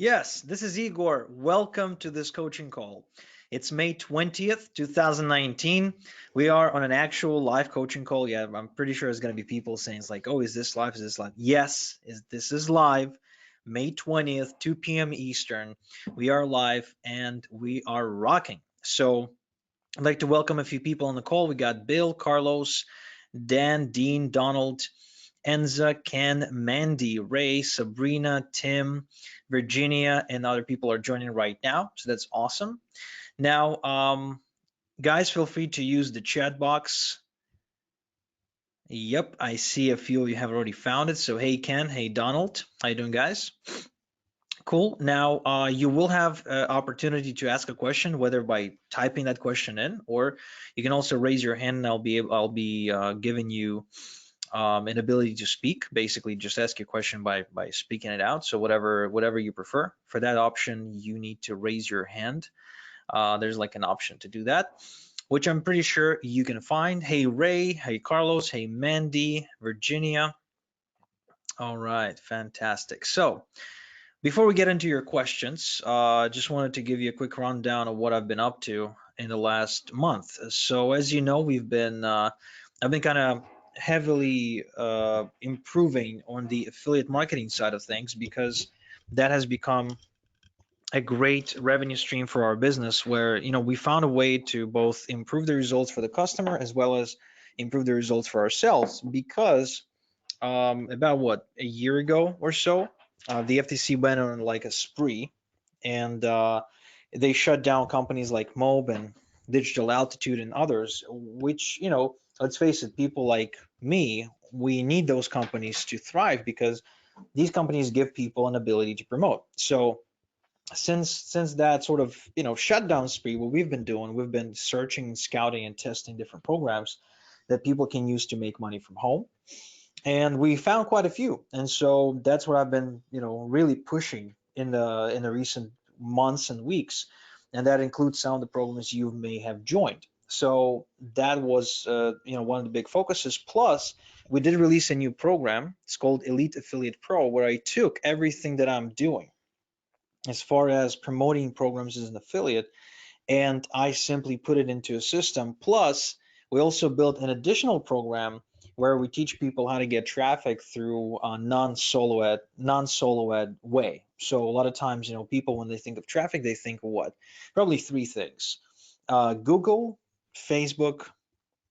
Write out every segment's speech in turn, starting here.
Yes, this is Igor. Welcome to this coaching call. It's May 20th, 2019. We are on an actual live coaching call. Yeah, I'm pretty sure there's going to be people saying it's like, oh, is this live? Is this live? Yes, this is live. May 20th, 2 p.m. Eastern. We are live and we are rocking. So I'd like to welcome a few people on the call. We got Bill, Carlos, Dan, Dean, Donald, Enza, Ken, Mandy, Ray, Sabrina, Tim, Virginia, and other people are joining right now. So that's awesome. Now, guys, feel free to use the chat box. Yep, I see a few of you have already found it. So hey, Ken, hey, Donald, how you doing, guys? Cool. Now, you will have opportunity to ask a question, whether by typing that question in, or you can also raise your hand, and I'll be giving you an ability to speak. Basically, just ask your question by speaking it out. So whatever you prefer. For that option, you need to raise your hand. There's like an option to do that, which I'm pretty sure you can find. Hey Ray, hey Carlos, hey Mandy, Virginia. All right, fantastic. So before we get into your questions, just wanted to give you a quick rundown of what I've been up to in the last month. So as you know, I've been kind of heavily improving on the affiliate marketing side of things because that has become a great revenue stream for our business where, we found a way to both improve the results for the customer as well as improve the results for ourselves because about what, a year ago or so, the FTC went on like a spree, and they shut down companies like Mob and Digital Altitude and others, which, let's face it, people like me, we need those companies to thrive because these companies give people an ability to promote. So since that sort of shutdown spree, what we've been doing, we've been searching, scouting, and testing different programs that people can use to make money from home, and we found quite a few. And so that's what I've been really pushing in the recent months and weeks, and that includes some of the programs you may have joined. So that was one of the big focuses. Plus, we did release a new program. It's called Elite Affiliate Pro, where I took everything that I'm doing as far as promoting programs as an affiliate, and I simply put it into a system. Plus, we also built an additional program where we teach people how to get traffic through a non-solo ad way. So a lot of times, people, when they think of traffic, they think of what? Probably three things: Google, Facebook,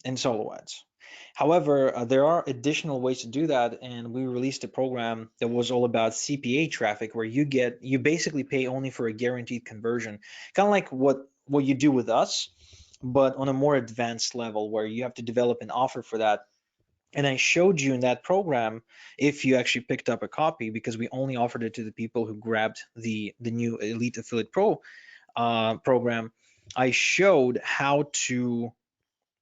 and solo ads. However, there are additional ways to do that, and we released a program that was all about CPA traffic, where you basically pay only for a guaranteed conversion, kind of like what you do with us, but on a more advanced level, where you have to develop an offer for that. And I showed you in that program, if you actually picked up a copy, because we only offered it to the people who grabbed the new Elite Affiliate Pro program. I showed how to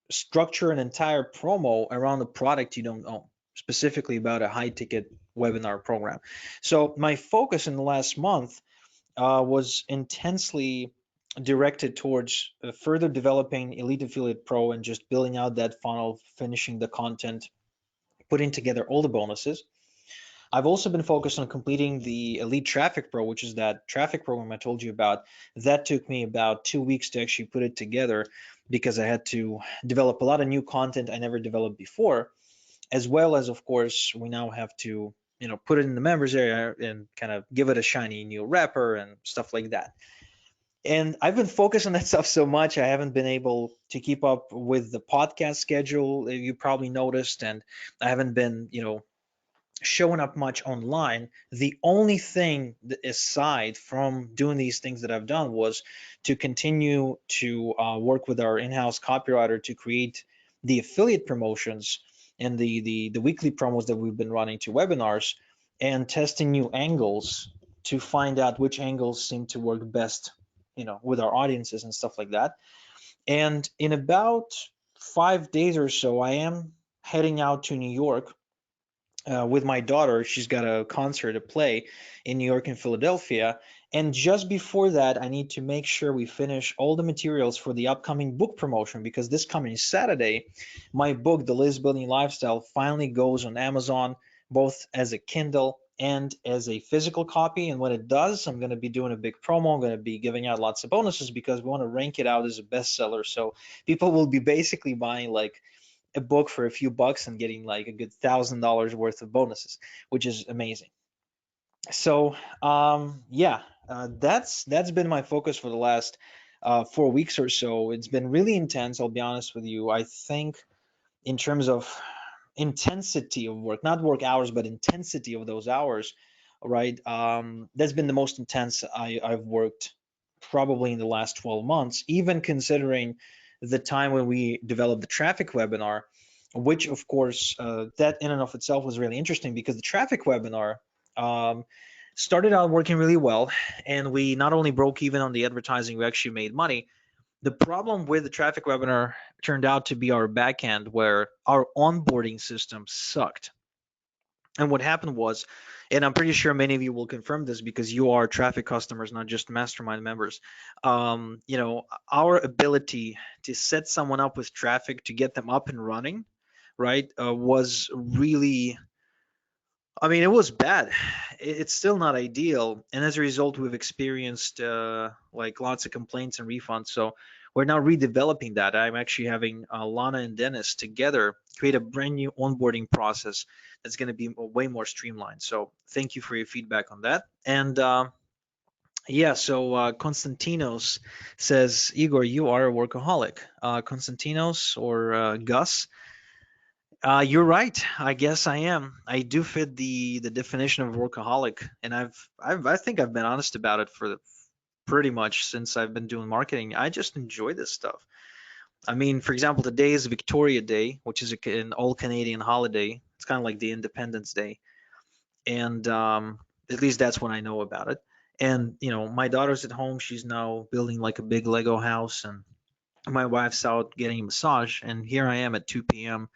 structure an entire promo around a product you don't own, specifically about a high ticket webinar program. So my focus in the last month was intensely directed towards further developing Elite Affiliate Pro and just building out that funnel, finishing the content, putting together all the bonuses. I've also been focused on completing the Elite Traffic Pro, which is that traffic program I told you about. That took me about 2 weeks to actually put it together because I had to develop a lot of new content I never developed before, as well as, of course, we now have to, put it in the members area and kind of give it a shiny new wrapper and stuff like that. And I've been focused on that stuff so much, I haven't been able to keep up with the podcast schedule. You probably noticed, and I haven't been, showing up much online. The only thing aside from doing these things that I've done was to continue to work with our in-house copywriter to create the affiliate promotions and the weekly promos that we've been running to webinars, and testing new angles to find out which angles seem to work best, with our audiences and stuff like that. And in about 5 days or so, I am heading out to New York with my daughter. She's got a concert to play in New York and Philadelphia. And just before that, I need to make sure we finish all the materials for the upcoming book promotion, because this coming Saturday, my book, The List Building Lifestyle, finally goes on Amazon, both as a Kindle and as a physical copy. And when it does, I'm going to be doing a big promo. I'm going to be giving out lots of bonuses because we want to rank it out as a bestseller. So people will be basically buying like a book for a few bucks and getting like a good $1,000 worth of bonuses, which is amazing. So yeah, that's been my focus for the last 4 weeks or so. It's been really intense. I'll be honest with you. I think in terms of intensity of work, not work hours, but intensity of those hours, right? That's been the most intense I've worked probably in the last 12 months, even considering the time when we developed the traffic webinar, which of course, that in and of itself was really interesting because the traffic webinar um, started out working really well. And we not only broke even on the advertising, we actually made money. The problem with the traffic webinar turned out to be our backend, where our onboarding system sucked. And what happened was, and I'm pretty sure many of you will confirm this because you are traffic customers, not just Mastermind members. Our ability to set someone up with traffic to get them up and running, right, was really, I mean, it was bad. It's still not ideal, and as a result, we've experienced like lots of complaints and refunds. So we're now redeveloping that. I'm actually having Lana and Dennis together create a brand new onboarding process that's going to be way more streamlined. So thank you for your feedback on that. And yeah, so Konstantinos says, Igor, you are a workaholic. Konstantinos or Gus, you're right. I guess I am. I do fit the definition of workaholic, and I think I've been honest about it for pretty much since I've been doing marketing. I just enjoy this stuff. I mean, for example, today is Victoria Day, which is an all Canadian holiday. It's kind of like the Independence Day, and at least that's what I know about it. And my daughter's at home. She's now building like a big Lego house, and my wife's out getting a massage, and here I am at 2 p.m.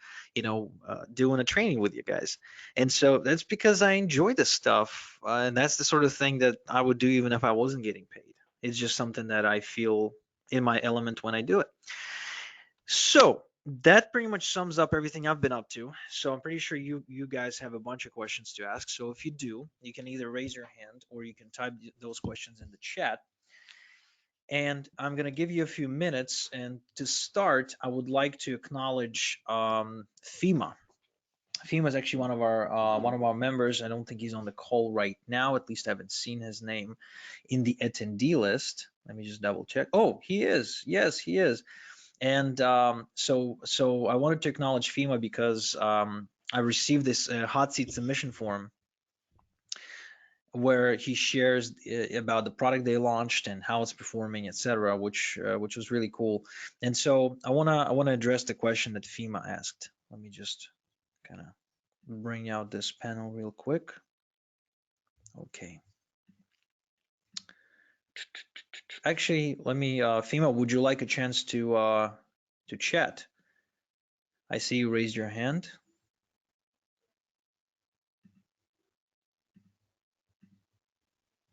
Doing a training with you guys. And so that's because I enjoy this stuff, and that's the sort of thing that I would do even if I wasn't getting paid. It's just something that I feel in my element when I do it. So that pretty much sums up everything I've been up to. So I'm pretty sure you guys have a bunch of questions to ask. So if you do, you can either raise your hand or you can type those questions in the chat, and I'm going to give you a few minutes. And to start, I would like to acknowledge FEMA. FEMA is actually one of our members. I don't think he's on the call right now. At least I haven't seen his name in the attendee list. Let me just double check. Oh, he is. Yes, he is. And so I wanted to acknowledge FEMA because I received this hot seat submission form where he shares about the product they launched and how it's performing, etc., which was really cool. And so I wanna address the question that FEMA asked. Let me just kind of bring out this panel real quick. Okay. Actually, let me FEMA, would you like a chance to chat? I see you raised your hand.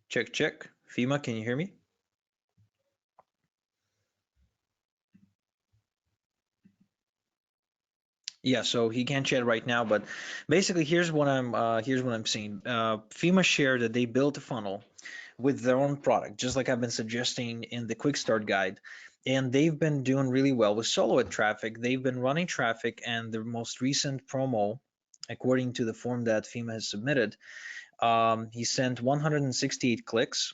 Check, check. FEMA, can you hear me? Yeah, so he can't chat right now, but basically here's what I'm seeing. FEMA shared that they built a funnel with their own product, just like I've been suggesting in the quick start guide. And they've been doing really well with solo ad traffic. They've been running traffic, and the most recent promo, according to the form that FEMA has submitted, he sent 168 clicks,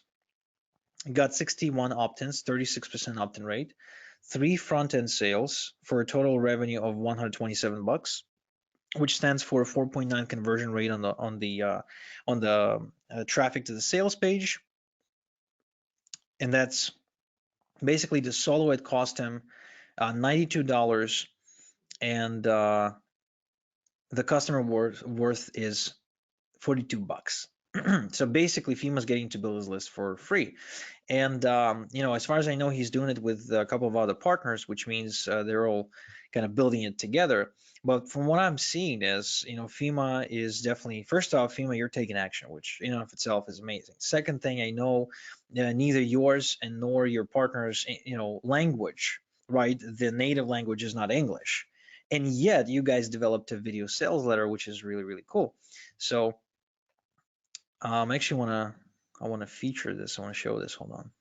got 61 opt-ins, 36% opt-in rate, 3 front-end sales for a total revenue of 127 bucks, which stands for a 4.9 conversion rate on the traffic to the sales page. And that's basically the solo ad cost him $92, and the customer worth is 42 bucks. So basically FEMA's getting to build his list for free. And as far as I know, he's doing it with a couple of other partners, which means they're all kind of building it together. But from what I'm seeing is, FEMA is definitely, first off, FEMA, you're taking action, which in and of itself is amazing. Second thing, I know neither yours and nor your partner's, language, right? The native language is not English. And yet you guys developed a video sales letter, which is really, really cool. So Actually I wanna feature this. I wanna show this. Hold on.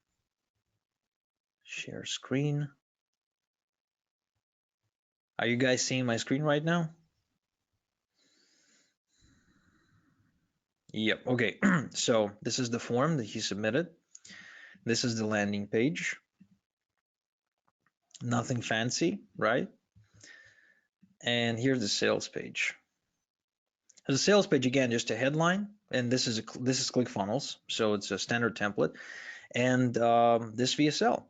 Share screen. Are you guys seeing my screen right now? Yep. Okay. So this is the form that he submitted. This is the landing page. Nothing fancy, right? And here's the sales page. The sales page, again, just a headline, and this is ClickFunnels, so it's a standard template, and this VSL,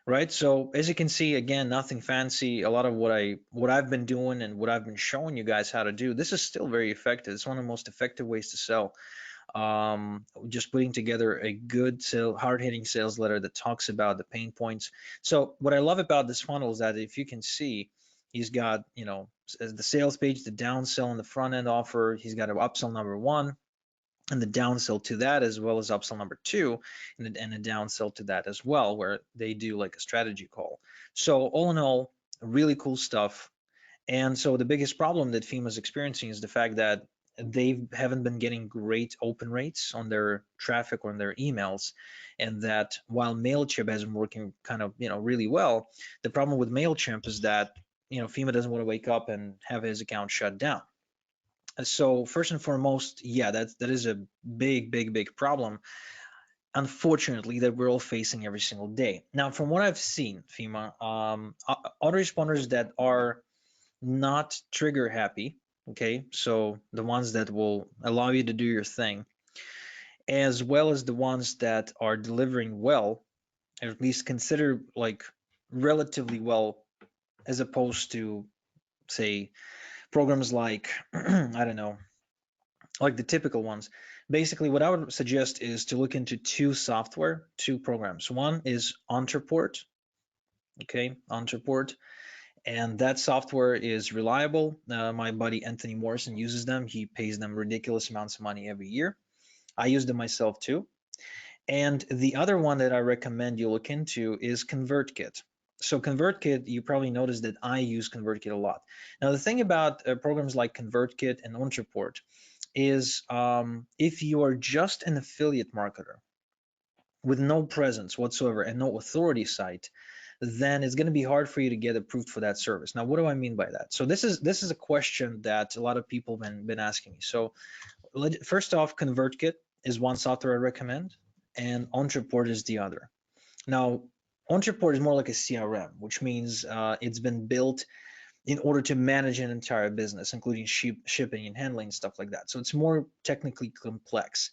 right? So as you can see, again, nothing fancy. A lot of what I've been doing and what I've been showing you guys how to do. This is still very effective. It's one of the most effective ways to sell. Just putting together a good hard-hitting sales letter that talks about the pain points. So what I love about this funnel is that if you can see, he's got, the sales page, the downsell and the front end offer. He's got an upsell number 1 and the downsell to that, as well as upsell number 2 and a downsell to that as well, where they do like a strategy call. So all in all, really cool stuff. And so the biggest problem that FEMA is experiencing is the fact that they haven't been getting great open rates on their traffic or on their emails. And that while MailChimp has been working kind of, really well, the problem with MailChimp is that, FEMA doesn't want to wake up and have his account shut down. So first and foremost, yeah, that is a big, big, big problem, unfortunately, that we're all facing every single day. Now, from what I've seen, FEMA, autoresponders that are not trigger happy, okay, so the ones that will allow you to do your thing, as well as the ones that are delivering well, or at least consider like relatively well, as opposed to, say, programs like I don't know, like the typical ones. Basically, what I would suggest is to look into two programs. One is Ontraport, okay, Ontraport, and that software is reliable. My buddy Anthony Morrison uses them. He pays them ridiculous amounts of money every year. I use them myself too. And the other one that I recommend you look into is ConvertKit. So ConvertKit, you probably noticed that I use ConvertKit a lot. Now, the thing about programs like ConvertKit and Ontraport is if you are just an affiliate marketer with no presence whatsoever and no authority site, then it's going to be hard for you to get approved for that service. Now, what do I mean by that? So this is a question that a lot of people have been asking me. So first off, ConvertKit is one software I recommend, and Ontraport is the other. Now, Ontraport is more like a CRM, which means it's been built in order to manage an entire business, including shipping and handling, stuff like that. So it's more technically complex.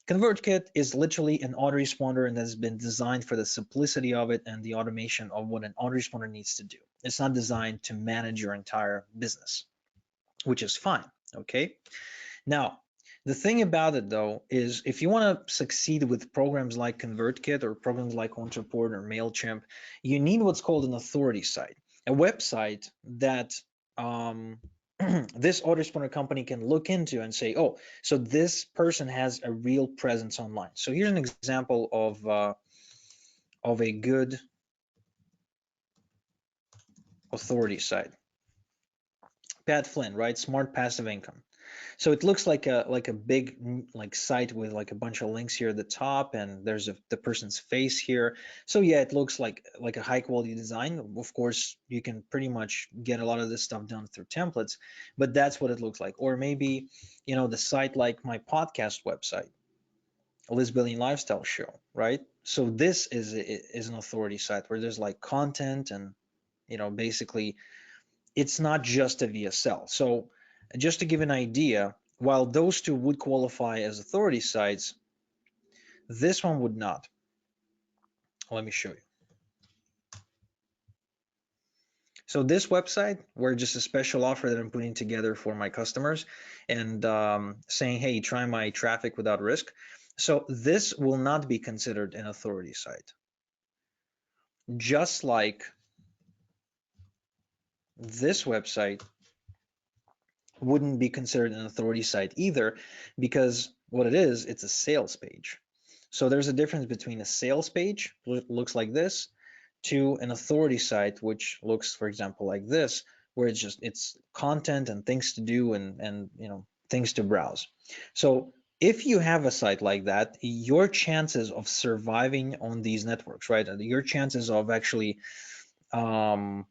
ConvertKit is literally an autoresponder and has been designed for the simplicity of it and the automation of what an autoresponder needs to do. It's not designed to manage your entire business, which is fine, okay? Now, the thing about it though is if you want to succeed with programs like ConvertKit or programs like Ontraport or MailChimp, you need what's called an authority site, a website that this autoresponder company can look into and say, oh, so this person has a real presence online. So here's an example of a good authority site. Pat Flynn, right? Smart passive income. So it looks like a big like site with like a bunch of links here at the top, and there's the person's face here. So yeah, it looks like a high quality design. Of course, you can pretty much get a lot of this stuff done through templates, but that's what it looks like. Or maybe, the site like my podcast website, Liz Billion Lifestyle Show, right? So this is an authority site where there's like content and basically it's not just a VSL. So just to give an idea, while those two would qualify as authority sites, this one would not. Let me show you. So this website, we're just a special offer that I'm putting together for my customers and saying, hey, try my traffic without risk. So this will not be considered an authority site. Just like this website wouldn't be considered an authority site either, because what it is, it's a sales page. So there's a difference between a sales page, which looks like this, to an authority site, which looks, for example, like this, where it's content and things to do and things to browse. So if you have a site like that, your chances of surviving on these networks, right? Your chances of actually um,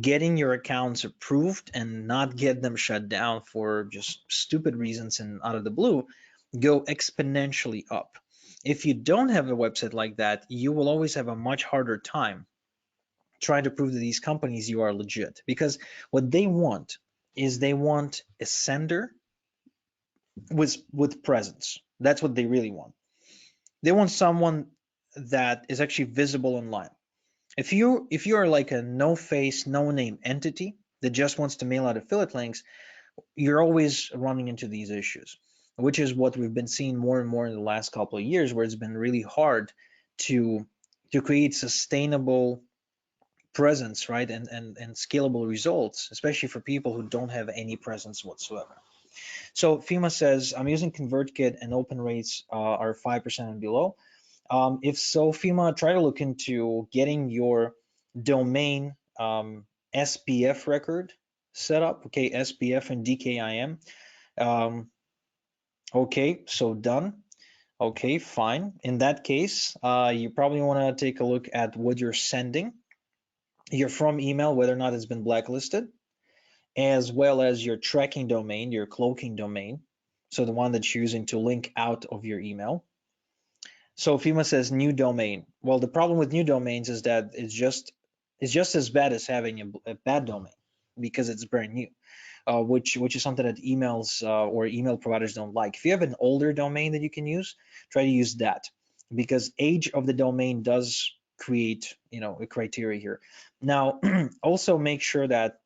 getting your accounts approved and not get them shut down for just stupid reasons and out of the blue go exponentially up. If you don't have a website like that, you will always have a much harder time trying to prove to these companies you are legit, because what they want is they want a sender with presence. That's what they really want. They want someone that is actually visible online. If you are like a no face, no name entity that just wants to mail out affiliate links, you're always running into these issues, which is what we've been seeing more and more in the last couple of years, where it's been really hard to create sustainable presence, right, and scalable results, especially for people who don't have any presence whatsoever. So FEMA says, I'm using ConvertKit and open rates are 5% and below. If so, FEMA, try to look into getting your domain SPF record set up. Okay, SPF and DKIM. Um, okay, so done. Okay, fine. In that case, you probably want to take a look at what you're sending. Your from email, whether or not it's been blacklisted, as well as your tracking domain, your cloaking domain. So the one that you're using to link out of your email. So FEMA says new domain. Well, the problem with new domains is that it's just as bad as having a bad domain because it's brand new, which is something that emails or email providers don't like. If you have an older domain that you can use, try to use that, because age of the domain does create a criteria here. Now, also make sure that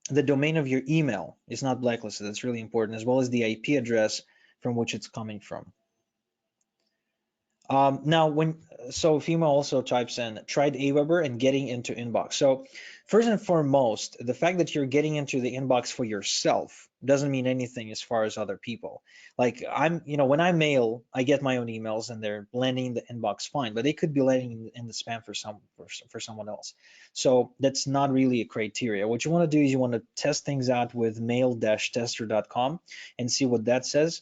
the domain of your email is not blacklisted. That's really important, as well as the IP address from which it's coming from. Now, so FEMA also types in tried Aweber and getting into inbox. So first and foremost, the fact that you're getting into the inbox for yourself doesn't mean anything as far as other people. Like when I mail, I get my own emails and they're landing in the inbox fine, but they could be landing in the spam for someone else. So that's not really a criteria. What you want to do is you want to test things out with mail-tester.com and see what that says.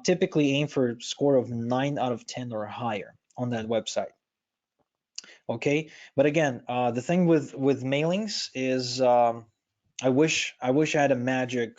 Typically aim for a score of 9 out of 10 or higher on that website. Okay, but again, the thing with mailings is I wish I had a magic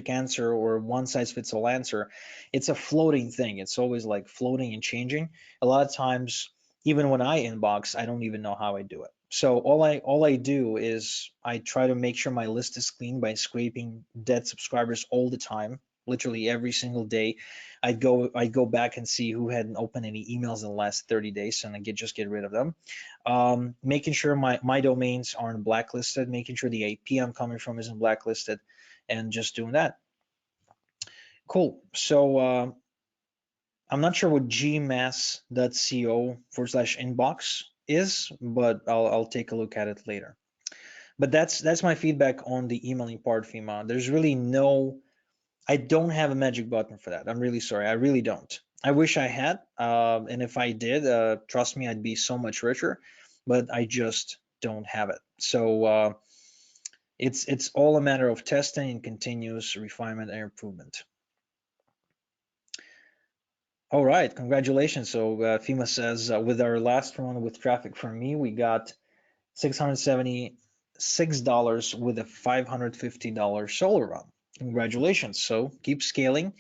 answer or one size fits all answer. It's a floating thing. It's always like floating and changing. A lot of times, even when I inbox, I don't even know how I do it. So all I do is I try to make sure my list is clean by scraping dead subscribers all the time, literally every single day. I go back and see who hadn't opened any emails in the last 30 days, and I just get rid of them. Making sure my domains aren't blacklisted, making sure the IP I'm coming from isn't blacklisted, and just doing that. Cool. So I'm not sure what gmass.co/inbox is, but I'll take a look at it later. But that's my feedback on the emailing part, FEMA. There's really I don't have a magic button for that. I'm really sorry. I really don't. I wish I had, and if I did, trust me, I'd be so much richer. But I just don't have it. So it's all a matter of testing and continuous refinement and improvement. All right, congratulations. So FEMA says with our last one with traffic from me, we got $676 with a $550 solar run. Congratulations. So keep scaling.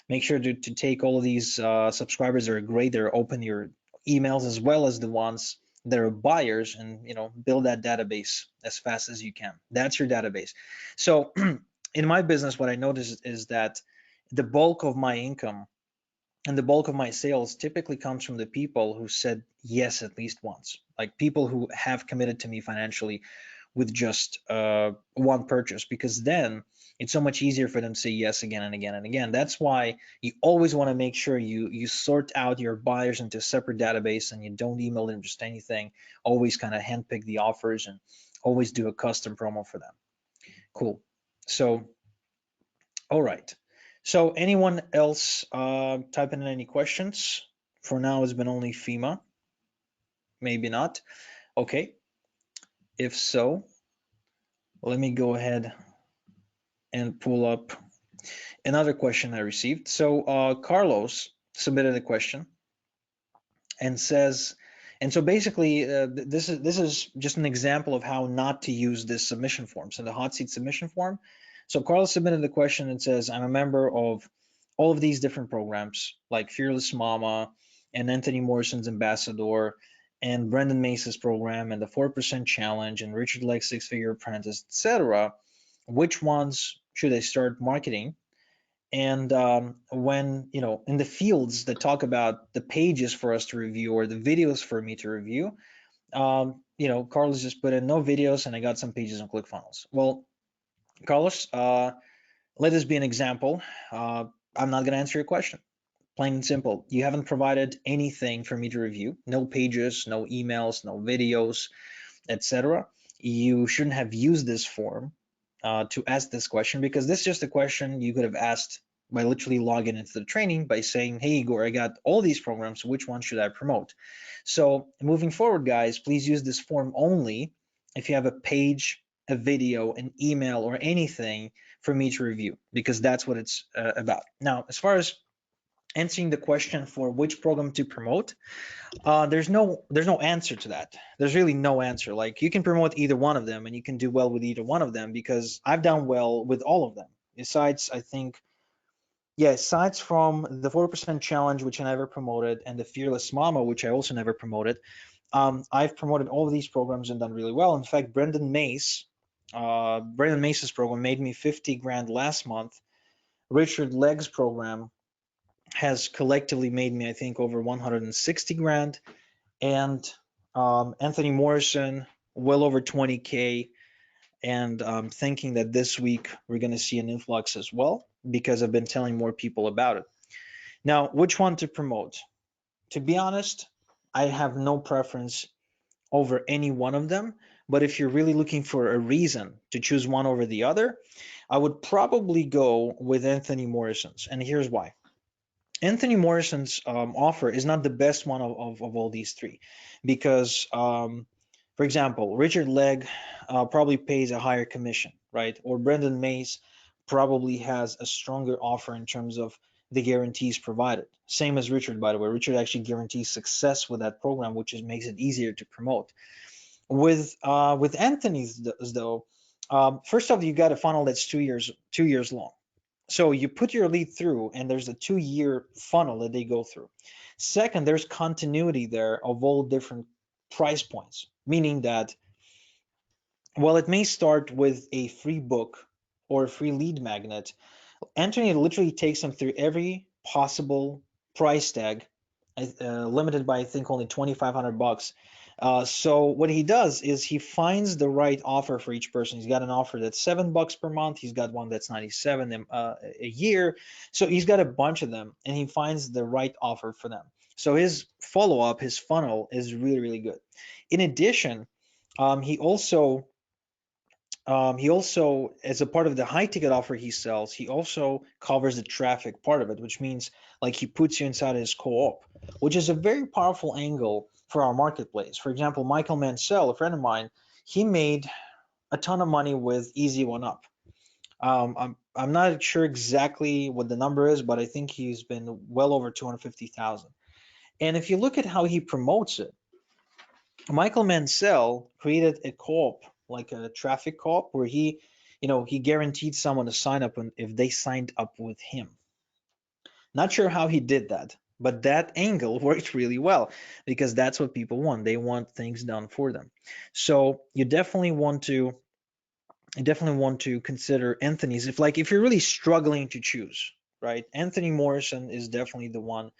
Make sure to take all of these subscribers that are great. They're open your emails, as well as the ones that are buyers, and build that database as fast as you can. That's your database. So in my business, what I noticed is that the bulk of my income and the bulk of my sales typically comes from the people who said yes at least once, like people who have committed to me financially with just one purchase, because then it's so much easier for them to say yes again and again and again. That's why you always want to make sure you sort out your buyers into a separate database, and you don't email them just anything. Always kind of handpick the offers and always do a custom promo for them. Cool. So all right. So anyone else typing in any questions? For now, it's been only FEMA. Maybe not. Okay. If so, let me go ahead and pull up another question I received. So Carlos submitted a question and says, and so basically, this is just an example of how not to use this submission form. So the hot seat submission form. So Carlos submitted the question and says, I'm a member of all of these different programs, like Fearless Mama and Anthony Morrison's Ambassador and Brendan Mace's program and the 4% Challenge and Richard Legg's Six Figure Apprentice, etc. Which ones should I start marketing? And when, in the fields that talk about the pages for us to review or the videos for me to review, Carlos just put in no videos and I got some pages on ClickFunnels. Well, Carlos, let this be an example. I'm not going to answer your question. Plain and simple. You haven't provided anything for me to review. No pages, no emails, no videos, etc. You shouldn't have used this form to ask this question, because this is just a question you could have asked by literally logging into the training by saying, hey, Igor, I got all these programs. Which one should I promote? So moving forward, guys, please use this form only if you have a page, a video, an email, or anything for me to review, because that's what it's about. Now, as far as answering the question for which program to promote, there's no answer to that. There's really no answer. Like, you can promote either one of them and you can do well with either one of them, because I've done well with all of them. Besides, I think, yeah, aside from the 4% challenge, which I never promoted, and the Fearless Mama, which I also never promoted, I've promoted all of these programs and done really well. In fact, Brendan Mace's program made me 50 grand last month. Richard Legg's program has collectively made me, I think, over 160 grand. And Anthony Morrison, well over 20K. And I'm thinking that this week we're going to see an influx as well, because I've been telling more people about it. Now, which one to promote? To be honest, I have no preference over any one of them. But if you're really looking for a reason to choose one over the other, I would probably go with Anthony Morrison's. And here's why. Anthony Morrison's offer is not the best one of all these three, because, for example, Richard Legg probably pays a higher commission, right? Or Brendan Mace probably has a stronger offer in terms of the guarantees provided. Same as Richard, by the way. Richard actually guarantees success with that program, which makes it easier to promote. With Anthony's though, first off, you got a funnel that's 2 years long. So you put your lead through, and there's a 2-year funnel that they go through. Second, there's continuity there of all different price points, meaning that while it may start with a free book or a free lead magnet, Anthony literally takes them through every possible price tag, limited by, I think, only 2,500 bucks. So what he does is he finds the right offer for each person. He's got an offer that's $7 per month. He's got one that's 97 a year. So he's got a bunch of them, and he finds the right offer for them. So his follow-up, his funnel is really, really good. In addition, he also as a part of the high ticket offer he sells, he also covers the traffic part of it, which means, like, he puts you inside his co-op, which is a very powerful angle for our marketplace. For example, Michael Mansell, a friend of mine, he made a ton of money with Easy One Up. I'm not sure exactly what the number is, but I think he's been well over 250,000. And if you look at how he promotes it, Michael Mansell created a co-op, like a traffic co-op, where he guaranteed someone to sign up if they signed up with him. Not sure how he did that, but that angle worked really well, because that's what people want. They want things done for them. So you definitely want to consider Anthony's if you're really struggling to choose, right? Anthony Morrison is definitely the one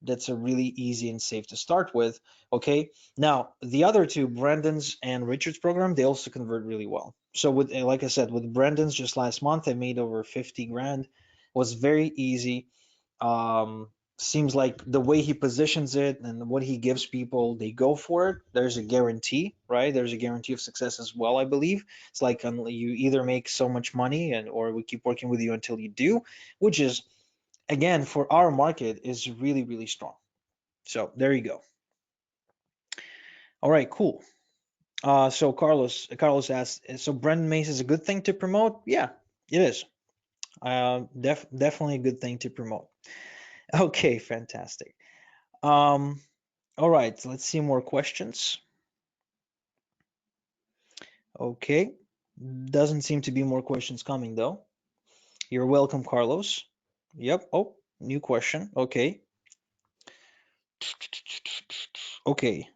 that's a really easy and safe to start with. Okay, now the other two, Brandon's and Richard's program, they also convert really well. So with, like I said, with Brandon's, just last month I made over 50 grand. It was very easy. Seems like the way he positions it and what he gives people, they go for it. There's a guarantee, right? There's a guarantee of success as well, I believe. It's like, you either make so much money, or we keep working with you until you do, which is, again, for our market, is really, really strong. So there you go. All right, cool. So Carlos asked, so Brendan Mace is a good thing to promote? Yeah, it is. Definitely a good thing to promote. Okay, fantastic. Um, all right, let's see more questions. Okay, doesn't seem to be more questions coming though. You're welcome, Carlos. Yep. Oh, new question. Okay. Okay.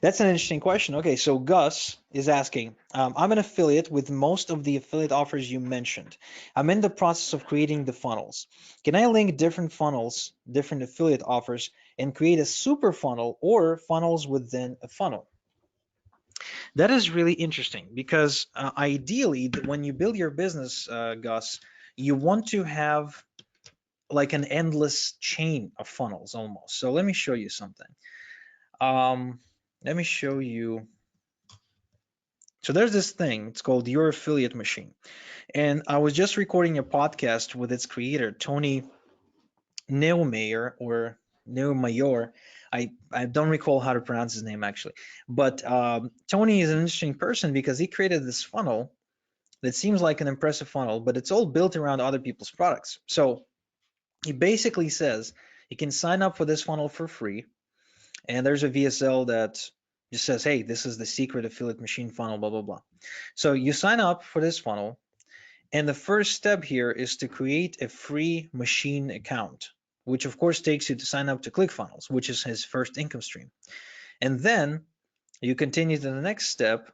That's an interesting question. Okay, so Gus is asking, I'm an affiliate with most of the affiliate offers you mentioned. I'm in the process of creating the funnels. Can I link different funnels, different affiliate offers, and create a super funnel or funnels within a funnel? That is really interesting because ideally, when you build your business, Gus, you want to have like an endless chain of funnels almost. So let me show you something. Um, Let me show you. So there's this thing, it's called Your Affiliate Machine. And I was just recording a podcast with its creator, Tony Neumayer or Neumayor. I don't recall how to pronounce his name actually. But Tony is an interesting person because he created this funnel that seems like an impressive funnel, but it's all built around other people's products. So he basically says you can sign up for this funnel for free. And there's a VSL that just says, hey, this is the secret affiliate machine funnel, blah, blah, blah. So you sign up for this funnel. And the first step here is to create a free machine account, which of course takes you to sign up to ClickFunnels, which is his first income stream. And then you continue to the next step.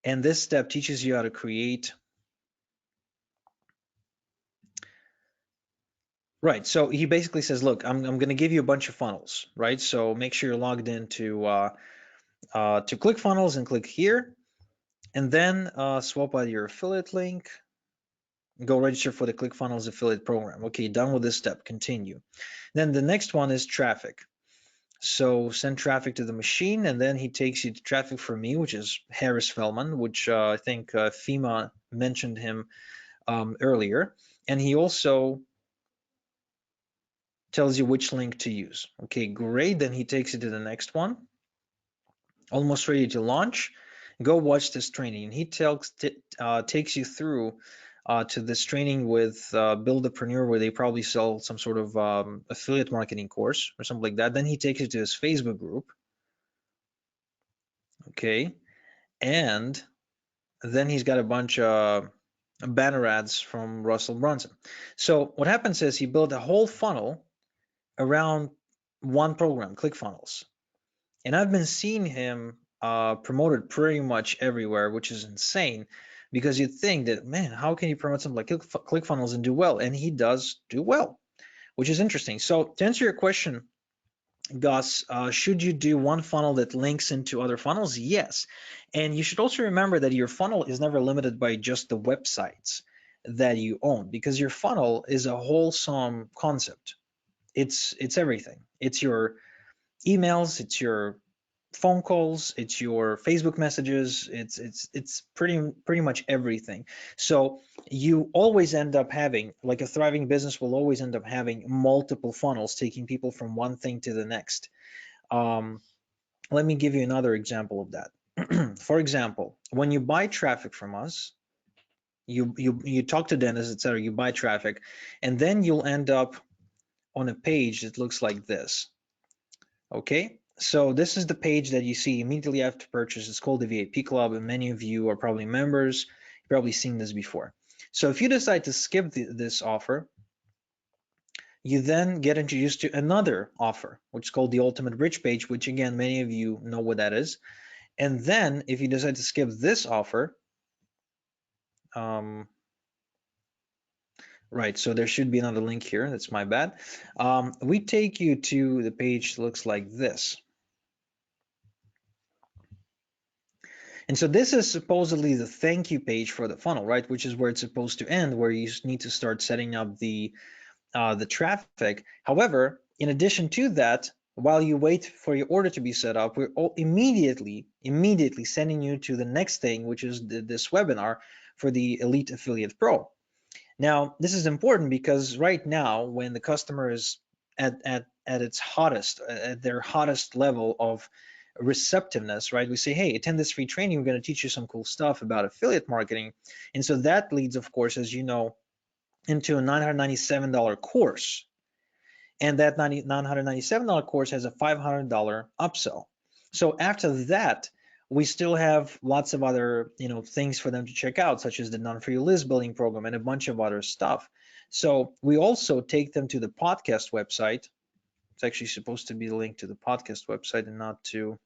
And this step teaches you how to create. Right. So he basically says, look, I'm going to give you a bunch of funnels, right? So make sure you're logged into to ClickFunnels and click here. And then swap out your affiliate link, go register for the ClickFunnels affiliate program. Okay, done with this step, continue. Then the next one is traffic. So send traffic to the machine, and then he takes you to traffic for me, which is Harris Feldman, which I think FEMA mentioned him earlier. And he also tells you which link to use. Okay, great. Then he takes you to the next one, almost ready to launch. Go watch this training. And he takes you through to this training with Buildapreneur, where they probably sell some sort of affiliate marketing course or something like that. Then he takes you to his Facebook group. Okay. And then he's got a bunch of banner ads from Russell Brunson. So what happens is he built a whole funnel around one program, ClickFunnels. And I've been seeing him promoted pretty much everywhere, which is insane because you'd think that, man, how can you promote something like ClickFunnels and do well? And he does do well, which is interesting. So to answer your question, Gus, should you do one funnel that links into other funnels? Yes. And you should also remember that your funnel is never limited by just the websites that you own because your funnel is a wholesome concept. It's everything. It's your emails, it's your phone calls, it's your Facebook messages, it's pretty much everything. So you always end up having, like a thriving business will always end up having multiple funnels taking people from one thing to the next. Um, Let me give you another example of that. For example, when you buy traffic from us, you talk to dentists, etc. You buy traffic, and then you'll end up on a page that looks like this. Okay, so this is the page that you see immediately after purchase. It's called the VIP Club, and many of you are probably members. You've probably seen this before. So if you decide to skip this offer, you then get introduced to another offer, which is called the Ultimate Rich page, which again, many of you know what that is. And then if you decide to skip this offer, um, right, so there should be another link here. That's my bad. We take you to the page that looks like this. And so this is supposedly the thank you page for the funnel, right? Which is where it's supposed to end, where you need to start setting up the traffic. However, in addition to that, while you wait for your order to be set up, we're immediately sending you to the next thing, which is this webinar for the Elite Affiliate Pro. Now, this is important because right now, when the customer is at its hottest, at their hottest level of receptiveness, right? We say, hey, attend this free training. We're going to teach you some cool stuff about affiliate marketing. And so that leads, of course, as you know, into a $997 course. And that $997 course has a $500 upsell. So after that, we still have lots of other, things for them to check out, such as the non-free list building program and a bunch of other stuff. So we also take them to the podcast website. It's actually supposed to be linked to the podcast website and not to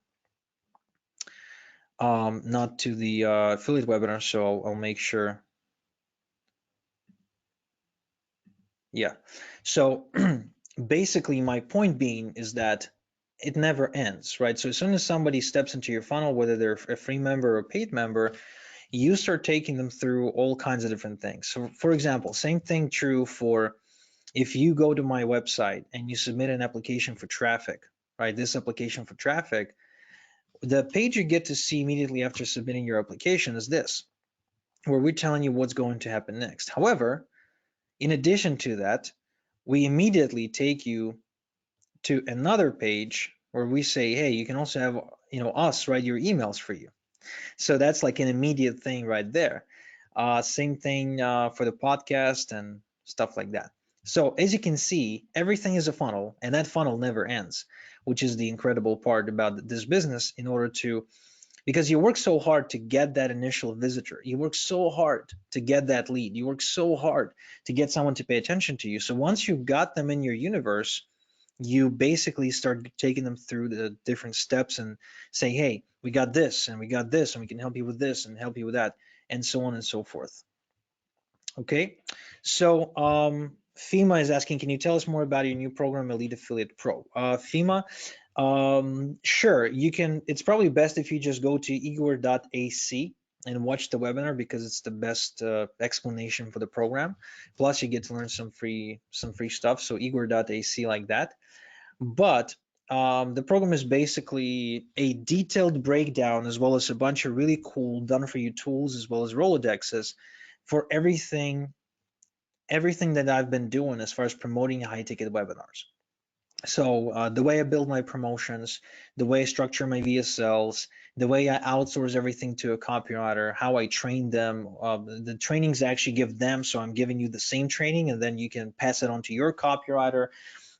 the affiliate webinar. So I'll make sure. Yeah. So basically, my point being is that it never ends, right? So as soon as somebody steps into your funnel, whether they're a free member or a paid member, you start taking them through all kinds of different things. So for example, same thing true for if you go to my website and you submit an application for traffic, right? This application for traffic, the page you get to see immediately after submitting your application is this, where we're telling you what's going to happen next. However, in addition to that, we immediately take you to another page where we say, hey, you can also have, us write your emails for you. So that's like an immediate thing right there. Same thing for the podcast and stuff like that. So as you can see, everything is a funnel, and that funnel never ends, which is the incredible part about this business. Because you work so hard to get that initial visitor, you work so hard to get that lead, you work so hard to get someone to pay attention to you. So once you've got them in your universe, you basically start taking them through the different steps and say, hey, we got this and we got this and we can help you with this and help you with that, and so on and so forth. Okay, so FEMA is asking, can you tell us more about your new program, Elite Affiliate Pro? FEMA, sure, you can. It's probably best if you just go to igor.ac and watch the webinar, because it's the best explanation for the program. Plus you get to learn some free stuff. So igor.ac, like that. But the program is basically a detailed breakdown, as well as a bunch of really cool done for you tools, as well as Rolodexes for everything that I've been doing as far as promoting high ticket webinars. So the way I build my promotions, the way I structure my VSLs, the way I outsource everything to a copywriter, how I train them, the trainings I actually give them. So I'm giving you the same training, and then you can pass it on to your copywriter,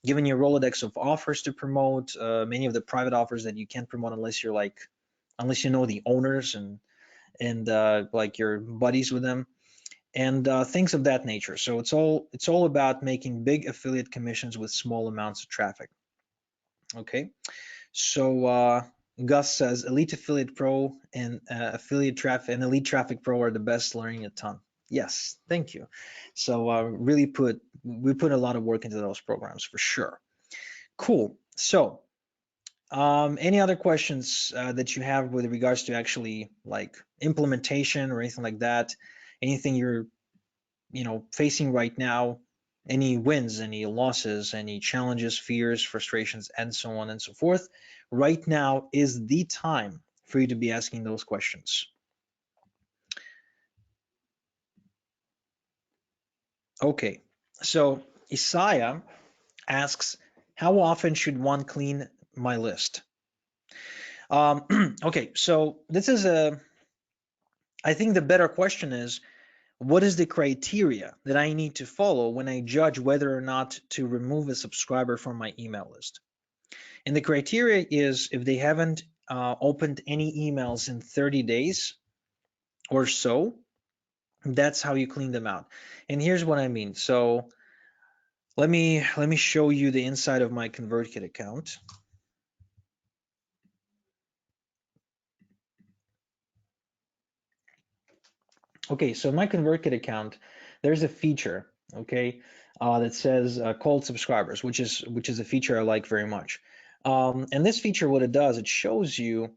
giving you a Rolodex of offers to promote, many of the private offers that you can't promote unless you know the owners and like you're buddies with them, and things of that nature. So it's all about making big affiliate commissions with small amounts of traffic. Okay, so Gus says Elite Affiliate Pro and Affiliate Traffic and Elite Traffic Pro are the best, learning a ton. Yes, thank you. So we put a lot of work into those programs for sure. Cool. So any other questions that you have with regards to actually like implementation or anything like that? Anything you're facing right now, any wins, any losses, any challenges, fears, frustrations, and so on and so forth. Right now is the time for you to be asking those questions. Okay, so Isaiah asks, how often should one clean my list? Okay, so I think the better question is, what is the criteria that I need to follow when I judge whether or not to remove a subscriber from my email list? And the criteria is if they haven't opened any emails in 30 days or so, that's how you clean them out. And here's what I mean. So let me show you the inside of my ConvertKit account. Okay, so my ConvertKit account, there's a feature, okay, that says cold subscribers, which is a feature I like very much. And this feature, what it does, it shows you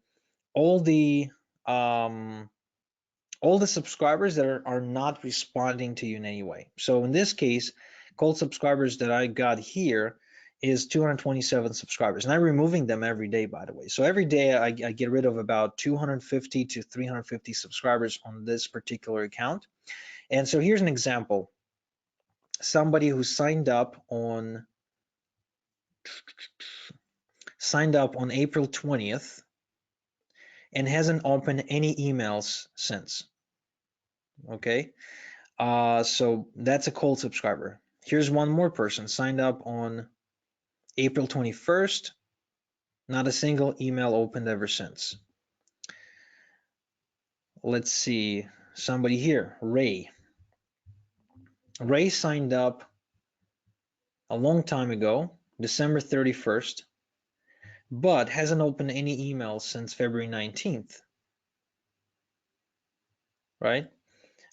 all the subscribers that are not responding to you in any way. So in this case, cold subscribers that I got here is 227 subscribers, and I'm removing them every day, by the way. So every day I get rid of about 250 to 350 subscribers on this particular account. And so here's an example. Somebody who signed up on April 20th, and hasn't opened any emails since. Okay, so that's a cold subscriber. Here's one more person signed up on April 21st, not a single email opened ever since. Let's see, somebody here, Ray. Ray signed up a long time ago, December 31st, but hasn't opened any emails since February 19th, right?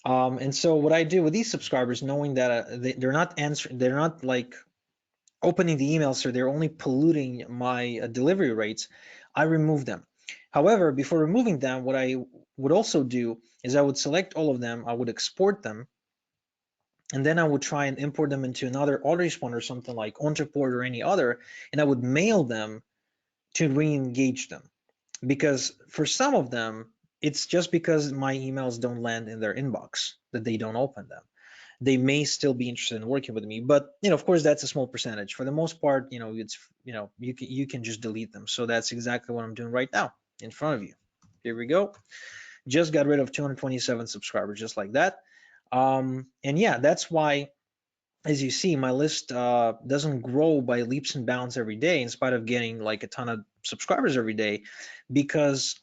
And so what I do with these subscribers, knowing that they're not answering, they're not like opening the emails, so they're only polluting my delivery rates, I remove them. However, before removing them, what I would also do is I would select all of them, I would export them, and then I would try and import them into another autoresponder, something like Ontraport or any other, and I would mail them to re-engage them. Because for some of them, it's just because my emails don't land in their inbox that they don't open them. They may still be interested in working with me, but of course, that's a small percentage. For the most part, it's you can just delete them. So that's exactly what I'm doing right now in front of you. Here we go. Just got rid of 227 subscribers just like that. And yeah, that's why, as you see, my list doesn't grow by leaps and bounds every day in spite of getting like a ton of subscribers every day, because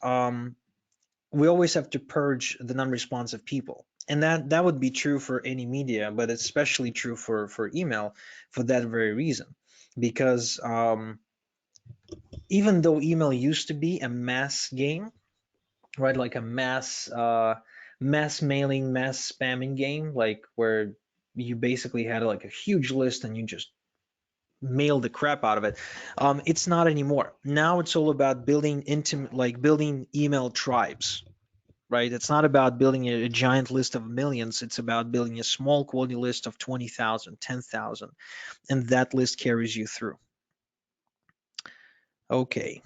we always have to purge the non-responsive people. And that would be true for any media, but it's especially true for email for that very reason. Because even though email used to be a mass game, right, like a mass mailing, mass spamming game, like where you basically had like a huge list and you just mail the crap out of it. It's not anymore. Now it's all about building intimate, like building email tribes, right? It's not about building a giant list of millions. It's about building a small quality list of 20,000, 10,000, and that list carries you through. Okay.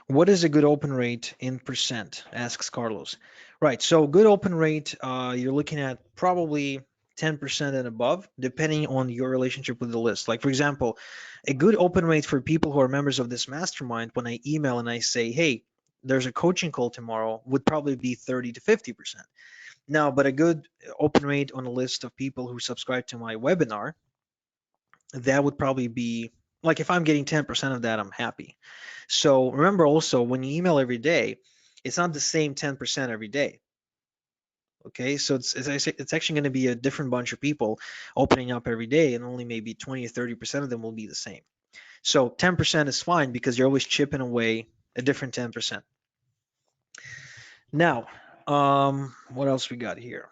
What is a good open rate in percent? Asks Carlos. Right. So good open rate, you're looking at probably 10% and above, depending on your relationship with the list. Like, for example, a good open rate for people who are members of this mastermind, when I email and I say, hey, there's a coaching call tomorrow, would probably be 30 to 50%. Now, but a good open rate on a list of people who subscribe to my webinar, that would probably be like, if I'm getting 10% of that, I'm happy. So remember also, when you email every day, it's not the same 10% every day. Okay, so as I say, it's actually going to be a different bunch of people opening up every day, and only maybe 20 or 30% of them will be the same. So 10% is fine because you're always chipping away a different 10%. Now, what else we got here?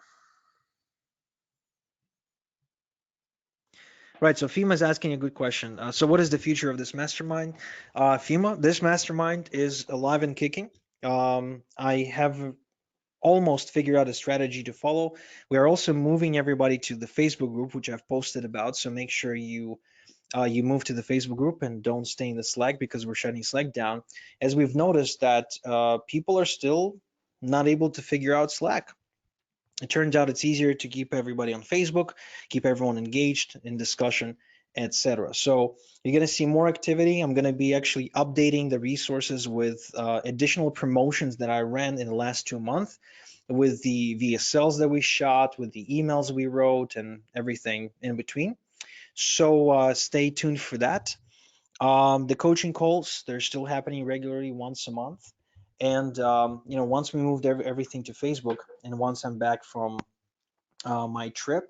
Right, so FEMA is asking a good question. So what is the future of this mastermind? FEMA, this mastermind is alive and kicking. I have almost figured out a strategy to follow. We are also moving everybody to the Facebook group, which I've posted about. So make sure you move to the Facebook group and don't stay in the Slack, because we're shutting Slack down. As we've noticed that people are still not able to figure out Slack. It turns out it's easier to keep everybody on Facebook, keep everyone engaged in discussion, etc. So you're going to see more activity. I'm going to be actually updating the resources with additional promotions that I ran in the last 2 months, with the VSLs that we shot, with the emails we wrote, and everything in between. So stay tuned for that. The coaching calls, they're still happening regularly once a month. And once we moved everything to Facebook, and once I'm back from my trip,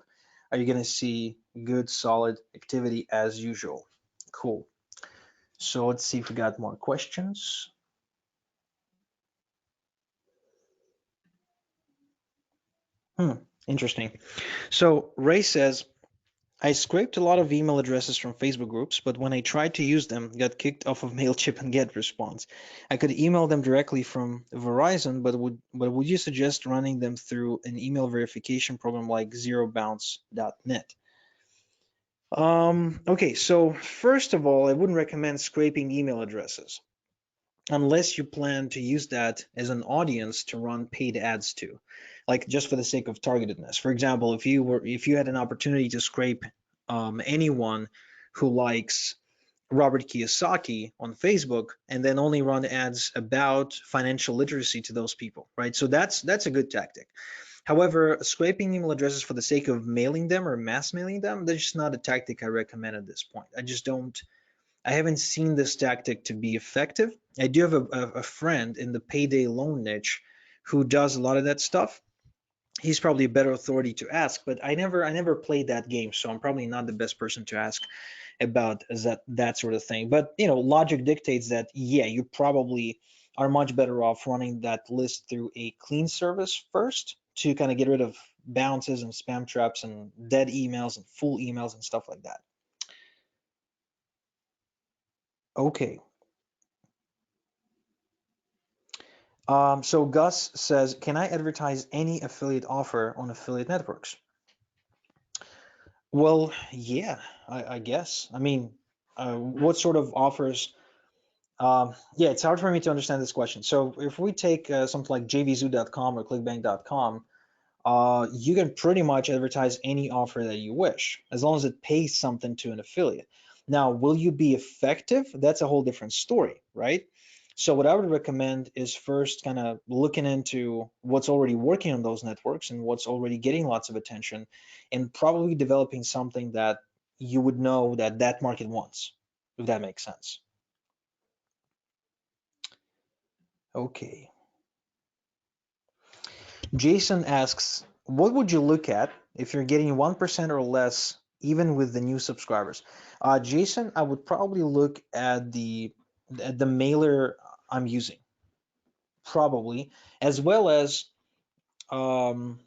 are you going to see good, solid activity as usual? Cool. So let's see if we got more questions. Interesting. So Ray says, I scraped a lot of email addresses from Facebook groups, but when I tried to use them, got kicked off of MailChimp and GetResponse. I could email them directly from Verizon, but would you suggest running them through an email verification program like zerobounce.net? Okay, so first of all, I wouldn't recommend scraping email addresses unless you plan to use that as an audience to run paid ads to, like just for the sake of targetedness. For example, if you had an opportunity to scrape anyone who likes Robert Kiyosaki on Facebook and then only run ads about financial literacy to those people, right? So that's a good tactic. However, scraping email addresses for the sake of mailing them or mass mailing them, that's just not a tactic I recommend at this point. I haven't seen this tactic to be effective. I do have a friend in the payday loan niche who does a lot of that stuff. He's probably a better authority to ask, but I never played that game, so I'm probably not the best person to ask about that sort of thing. But logic dictates that yeah, you probably are much better off running that list through a clean service first to kind of get rid of bounces and spam traps and dead emails and full emails and stuff like that. Okay. So Gus says, can I advertise any affiliate offer on affiliate networks? Well, yeah, I guess. I mean, what sort of offers? Yeah, it's hard for me to understand this question. So if we take something like jvzoo.com or clickbank.com, you can pretty much advertise any offer that you wish, as long as it pays something to an affiliate. Now, will you be effective? That's a whole different story, right? So what I would recommend is first kind of looking into what's already working on those networks and what's already getting lots of attention, and probably developing something that you would know that that market wants, if that makes sense. Okay. Jason asks, what would you look at if you're getting 1% or less, even with the new subscribers? Jason, I would probably look at the mailer I'm using, probably, as well as um,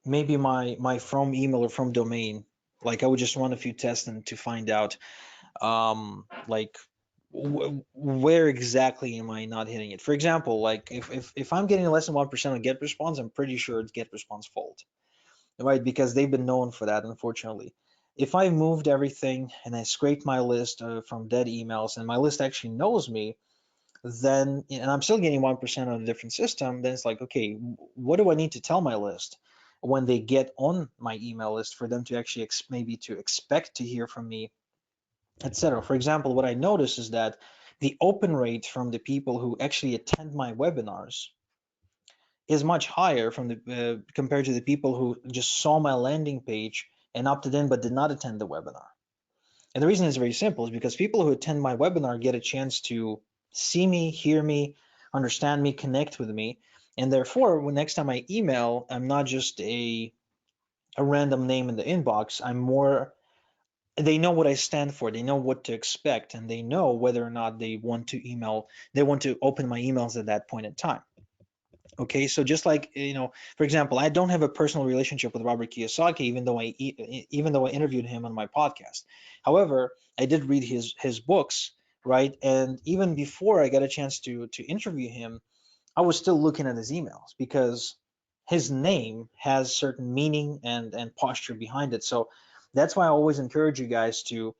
maybe my from email or from domain. Like I would just run a few tests and to find out like where exactly am I not hitting it? For example, like if I'm getting less than 1% on get response, I'm pretty sure it's get response fault, right? Because they've been known for that, unfortunately. If I moved everything and I scraped my list from dead emails and my list actually knows me, then and I'm still getting 1% on a different system, then it's like, okay, what do I need to tell my list when they get on my email list for them to actually maybe to expect to hear from me, etc. For example, what I notice is that the open rate from the people who actually attend my webinars is much higher from the compared to the people who just saw my landing page and opted in but did not attend the webinar. And the reason is very simple, is because people who attend my webinar get a chance to see me, hear me, understand me, connect with me, and therefore when next time I email, I'm not just a random name in the inbox. I'm more, they know what I stand for, they know what to expect, and they know whether or not they want to open my emails at that point in time. Okay, so just like for example, I don't have a personal relationship with Robert Kiyosaki, even though I interviewed him on my podcast. However, I did read his books, right? And even before I got a chance to interview him, I was still looking at his emails because his name has certain meaning and posture behind it. So that's why I always encourage you guys to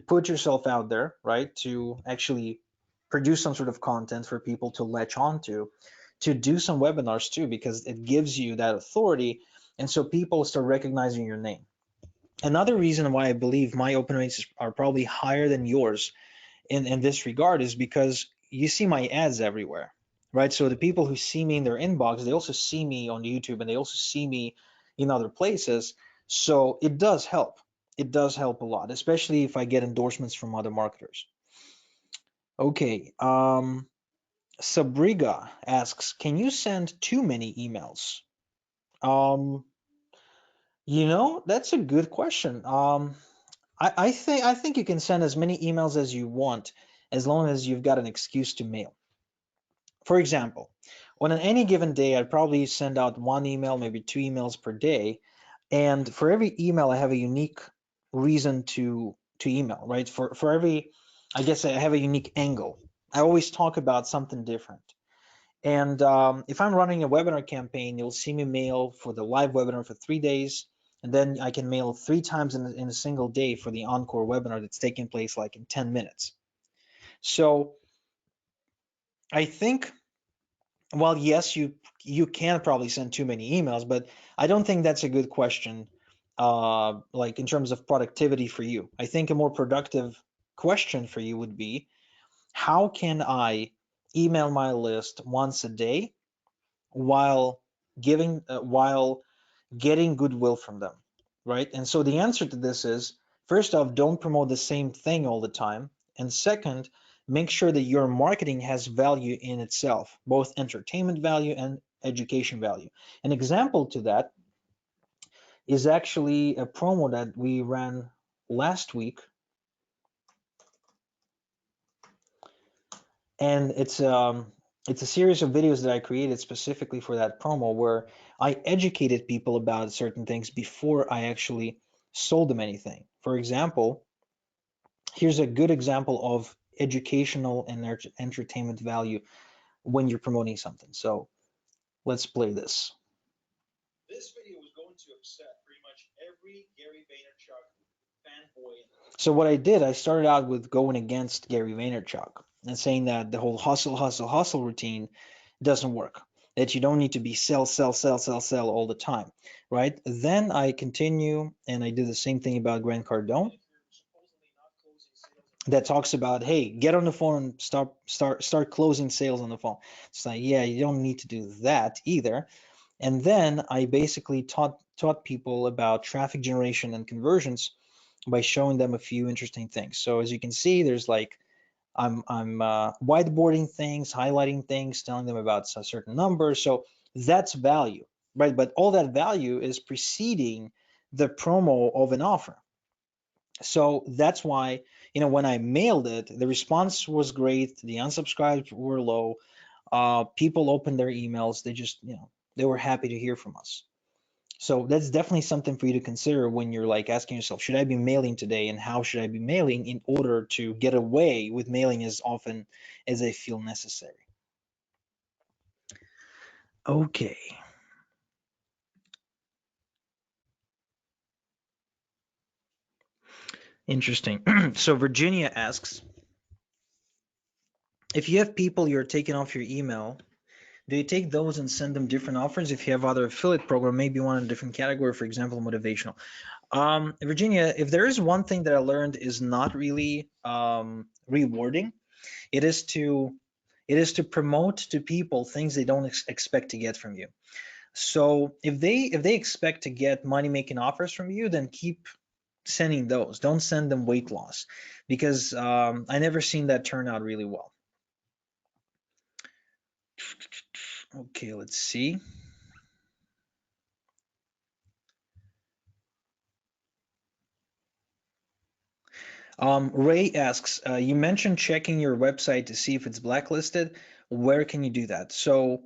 put yourself out there, right? To actually produce some sort of content for people to latch onto, to do some webinars too, because it gives you that authority. And so people start recognizing your name. Another reason why I believe my open rates are probably higher than yours in this regard is because you see my ads everywhere, right? So the people who see me in their inbox, they also see me on YouTube and they also see me in other places. So it does help. It does help a lot, especially if I get endorsements from other marketers. Okay. Sabriga asks, can you send too many emails? Um, that's a good question. I think you can send as many emails as you want as long as you've got an excuse to mail. For example, on any given day, I'd probably send out one email, maybe two emails per day. And for every email, I have a unique reason to email, right? For every, I guess I have a unique angle. I always talk about something different. And if I'm running a webinar campaign, you'll see me mail for the live webinar for 3 days. And then I can mail three times in a single day for the encore webinar that's taking place like in 10 minutes. So I think, well, yes, you can probably send too many emails, but I don't think that's a good question like in terms of productivity for you. I think a more productive question for you would be, how can I email my list once a day while while getting goodwill from them, right? And so the answer to this is, first off, don't promote the same thing all the time. And second, make sure that your marketing has value in itself, both entertainment value and education value. An example to that is actually a promo that we ran last week. And it's a series of videos that I created specifically for that promo, where I educated people about certain things before I actually sold them anything. For example, here's a good example of educational and entertainment value when you're promoting something. So let's play this. This video is going to upset pretty much every Gary Vaynerchuk fanboy. So what I did, I started out with going against Gary Vaynerchuk and saying that the whole hustle, hustle, hustle routine doesn't work. That you don't need to be sell, sell, sell, sell, sell all the time, right? Then I continue and I do the same thing about Grant Cardone, that talks about, hey, get on the phone and start closing sales on the phone. It's like, yeah, you don't need to do that either. And then I basically taught people about traffic generation and conversions by showing them a few interesting things. So as you can see, there's like, I'm whiteboarding things, highlighting things, telling them about a certain numbers. So that's value, right? But all that value is preceding the promo of an offer. So that's why, when I mailed it, the response was great. The unsubscribes were low. People opened their emails. They just, they were happy to hear from us. So that's definitely something for you to consider when you're like asking yourself, should I be mailing today, and how should I be mailing in order to get away with mailing as often as I feel necessary? Okay. Interesting. So Virginia asks, if you have people you're taking off your email, do you take those and send them different offers? If you have other affiliate program, maybe one in a different category, for example, motivational. Virginia, if there is one thing that I learned is not really rewarding, it is to promote to people things they don't expect to get from you. So if they expect to get money making offers from you, then keep sending those. Don't send them weight loss, because I never seen that turn out really well. Okay, let's see. Ray asks, you mentioned checking your website to see if it's blacklisted. Where can you do that? So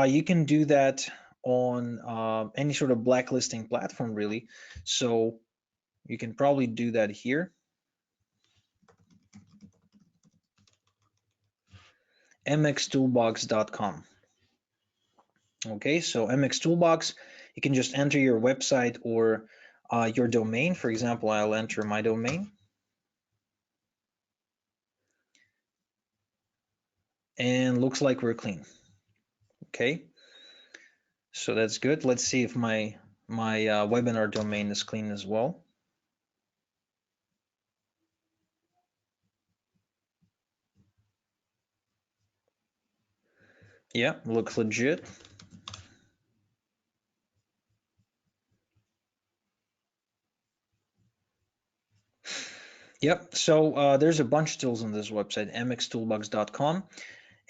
you can do that on any sort of blacklisting platform, really. So you can probably do that here. mxtoolbox.com. Okay, so MX Toolbox, you can just enter your website or your domain. For example, I'll enter my domain. And looks like we're clean. Okay, so that's good. Let's see if my webinar domain is clean as well. Yeah, looks legit. Yep, so there's a bunch of tools on this website, mxtoolbox.com.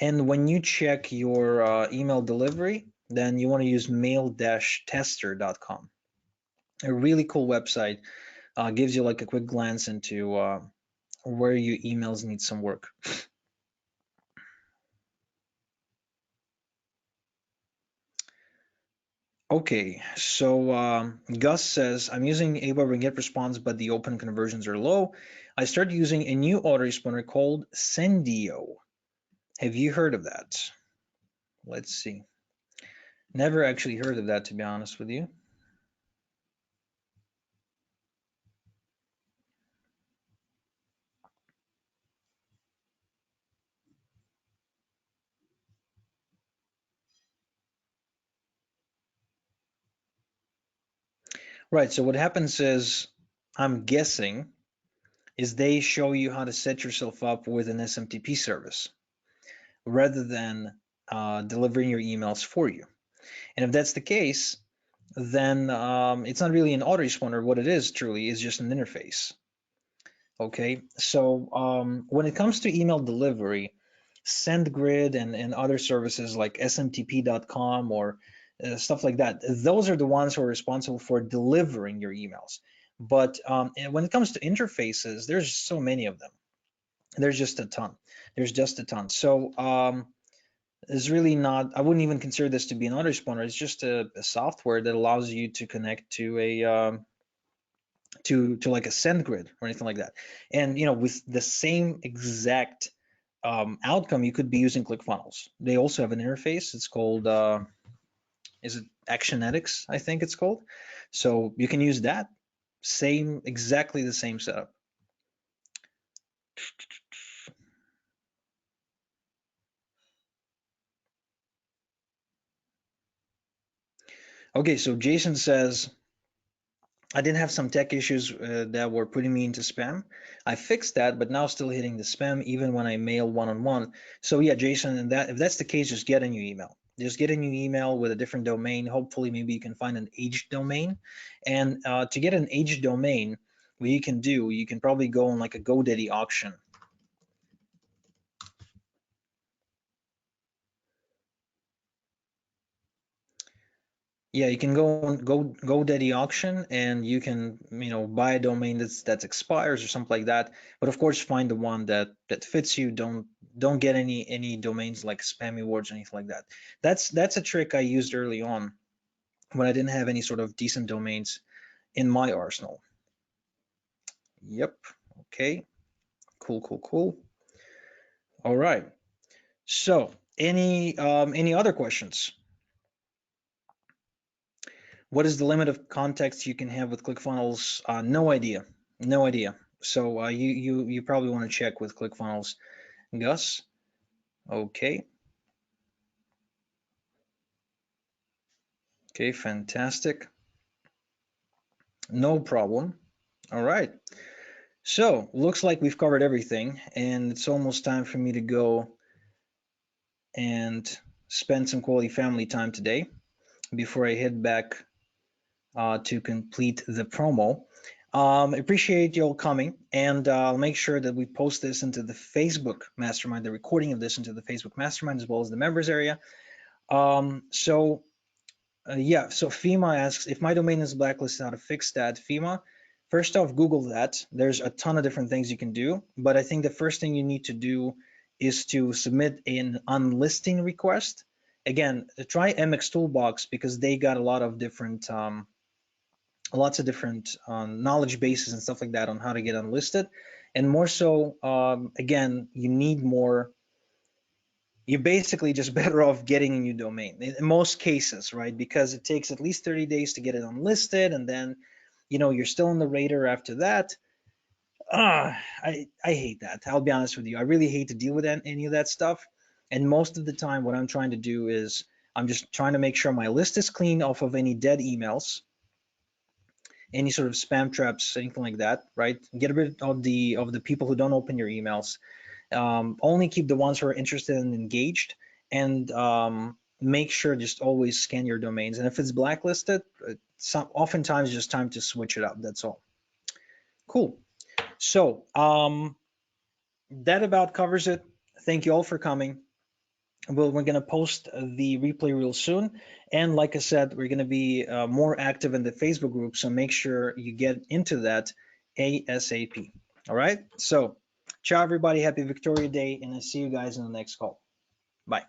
And when you check your email delivery, then you want to use mail-tester.com. A really cool website. Gives you like a quick glance into where your emails need some work. Okay, so Gus says, I'm using Aweber Get Response, but the open conversions are low. I started using a new autoresponder called Sendio. Have you heard of that? Let's see. Never actually heard of that, to be honest with you. Right. So what happens is, I'm guessing, is they show you how to set yourself up with an SMTP service rather than delivering your emails for you. And if that's the case, then it's not really an autoresponder. What it is truly is just an interface. Okay, so when it comes to email delivery, SendGrid and other services like smtp.com or stuff like that, those are the ones who are responsible for delivering your emails. But and when it comes to interfaces, there's so many of them. There's just a ton. There's just a ton. So it's really not, I wouldn't even consider this to be an autoresponder. It's just a software that allows you to connect to a to like a SendGrid or anything like that. And with the same exact outcome, you could be using ClickFunnels. They also have an interface. It's called is it Actionetics? I think it's called. So you can use that. Same, exactly the same setup. Okay, so Jason says, I did have some tech issues that were putting me into spam. I fixed that, but now still hitting the spam even when I mail one-on-one. So yeah, Jason, and that if that's the case, just get a new email. Just get a new email with a different domain. Hopefully, maybe you can find an aged domain. And to get an aged domain, what you can do, you can probably go on like a GoDaddy auction. Yeah, you can go on GoDaddy auction and you can, buy a domain that expires or something like that. But of course, find the one that fits you. Don't get any domains like spammy words or anything like that. That's a trick I used early on when I didn't have any sort of decent domains in my arsenal. Yep. Okay. Cool, cool, cool. All right. So, any other questions? What is the limit of context you can have with ClickFunnels? No idea. No idea. So you probably want to check with ClickFunnels, Gus. Okay. Okay, fantastic. No problem. All right. So looks like we've covered everything, and it's almost time for me to go and spend some quality family time today before I head back to complete the promo. I appreciate you all coming, and I'll make sure that we post this into the Facebook Mastermind, the recording of this into the Facebook Mastermind, as well as the members area. Yeah, so FEMA asks, if my domain is blacklisted, how to fix that? FEMA, first off, Google that. There's a ton of different things you can do, but I think the first thing you need to do is to submit an unlisting request. Again, try MX Toolbox because they got a lot of different lots of different knowledge bases and stuff like that on how to get unlisted. And more so, again, you're basically just better off getting a new domain in most cases, right? Because it takes at least 30 days to get it unlisted, and then, you're still on the radar after that. I hate that. I'll be honest with you. I really hate to deal with any of that stuff. And most of the time, what I'm trying to do is I'm just trying to make sure my list is clean off of any dead emails, any sort of spam traps, anything like that, right? Get rid of the people who don't open your emails. Only keep the ones who are interested and engaged, and make sure just always scan your domains. And if it's blacklisted, oftentimes just time to switch it up. That's all. Cool. So that about covers it. Thank you all for coming. We're going to post the replay real soon. And like I said, we're going to be more active in the Facebook group. So make sure you get into that ASAP. All right. So ciao, everybody. Happy Victoria Day. And I'll see you guys in the next call. Bye.